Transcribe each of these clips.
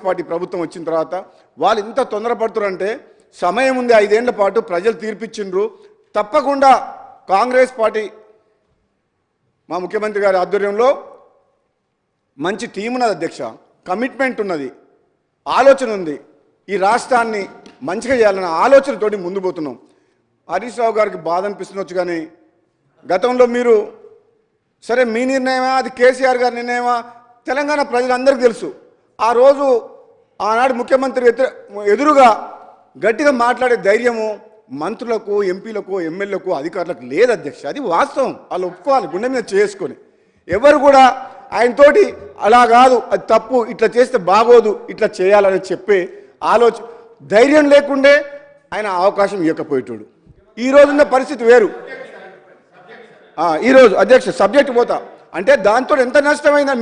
party ప్రభుత్వం వచ్చిన తర్వాత వాళ్ళు ఇంత తొందరపడుతున్నారంటే సమయం ఉంది 5 ఏళ్ల పాటు ప్రజలు తీర్పిచ్చిండ్రు తప్పకుండా కాంగ్రెస్ పార్టీ మా ముఖ్యమంత్రి గారి ఆధ్వర్యంలో మంచి టీం ఉన్నది అధ్యక్ష కమిట్మెంట్ ఉన్నది ఆలోచన ఉంది ఈ రాష్ట్రాన్ని మంచిగా చేయాలన్న ఆలోచనతోటి ముందు పోతున్నాం హరీష్ రావు గారికి బాధ అనిపిస్తుండొచ్చు కానీ గతంలో మీరు సరే మీ నిర్ణయమా అది కేసీఆర్ గారి నిర్ణయమా తెలంగాణ ప్రజలందరికీ తెలుసు ఆ రోజు ఆనాడు ముఖ్యమంత్రి ఎదురుగా గట్టిగా మాట్లాడే ధైర్యము మంత్రులకు ఎంపీలకు ఎమ్మెల్యేలకు అధికారులకు లేదు అధ్యక్ష అది వాస్తవం వాళ్ళు ఒప్పుకోవాలి గుండె మీద చేసుకొని ఎవరు కూడా ఆయనతోటి అలా కాదు అది తప్పు ఇట్లా చేస్తే బాగోదు ఇట్లా చేయాలని చెప్పే ఆలోచన ధైర్యం లేకుండే ఆయన అవకాశం ఇవ్వకపోయేటోడు ఈ రోజున్న పరిస్థితి వేరు ఈరోజు అధ్యక్ష సబ్జెక్ట్ పోతా అంటే దాంతో ఎంత నష్టమైందా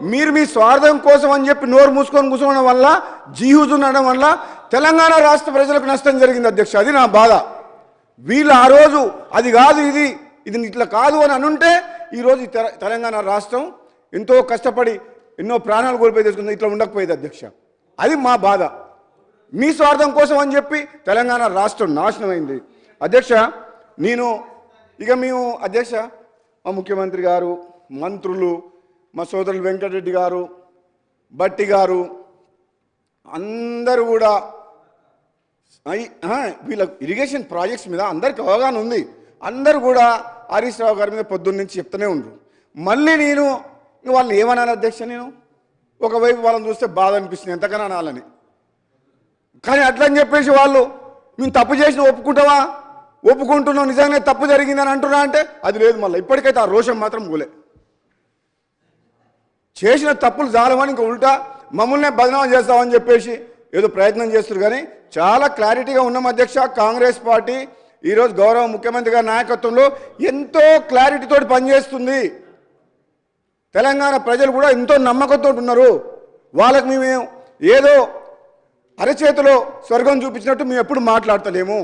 మీరు మీ స్వార్థం కోసం అని చెప్పి నోరు మూసుకొని కూర్చోవడం వల్ల జీహూజ్ ఉండడం వల్ల తెలంగాణ రాష్ట్ర ప్రజలకు నష్టం జరిగింది అధ్యక్ష అది నా బాధ వీళ్ళు ఆ రోజు అది కాదు ఇది ఇట్లా కాదు అని అనుంటే ఈరోజు తెలంగాణ రాష్ట్రం ఎంతో కష్టపడి ఎన్నో ప్రాణాలు కోల్పోయి తీసుకుంది ఇట్లా ఉండకపోయేది అధ్యక్ష అది మా బాధ మీ స్వార్థం కోసం అని చెప్పి తెలంగాణ రాష్ట్రం నాశనం అయింది అధ్యక్ష నేను ఇక మేము అధ్యక్ష మా ముఖ్యమంత్రి గారు మంత్రులు మా సోదరులు వెంకటరెడ్డి గారు బట్టి గారు అందరూ కూడా వీళ్ళ ఇరిగేషన్ ప్రాజెక్ట్స్ మీద అందరికి అవగాహన ఉంది అందరూ కూడా హరీష్ రావు గారి మీద పొద్దున్న నుంచి చెప్తూనే ఉండరు మళ్ళీ నేను వాళ్ళని ఏమన్నాను అధ్యక్ష నేను ఒకవైపు వాళ్ళని చూస్తే బాధ అనిపిస్తుంది ఎంతకన్నా అనాలని కానీ అట్లని చెప్పేసి వాళ్ళు మేము తప్పు చేసిన ఒప్పుకుంటావా ఒప్పుకుంటున్నాం నిజంగానే తప్పు జరిగిందని అంటున్నా అంటే అది లేదు మళ్ళీ ఇప్పటికైతే ఆ రోషం మాత్రం పోలే చేసిన తప్పులు చాలమని ఇంకా ఉల్టా మమ్మల్నే బదనామం చేస్తామని చెప్పేసి ఏదో ప్రయత్నం చేస్తారు కానీ చాలా క్లారిటీగా ఉన్నాం అధ్యక్ష కాంగ్రెస్ పార్టీ ఈరోజు గౌరవ ముఖ్యమంత్రి గారి నాయకత్వంలో ఎంతో క్లారిటీతో పనిచేస్తుంది తెలంగాణ ప్రజలు కూడా ఎంతో నమ్మకంతో ఉన్నారు వాళ్ళకి మేము ఏదో అరచేతిలో స్వర్గం చూపించినట్టు మేము ఎప్పుడు మాట్లాడతలేము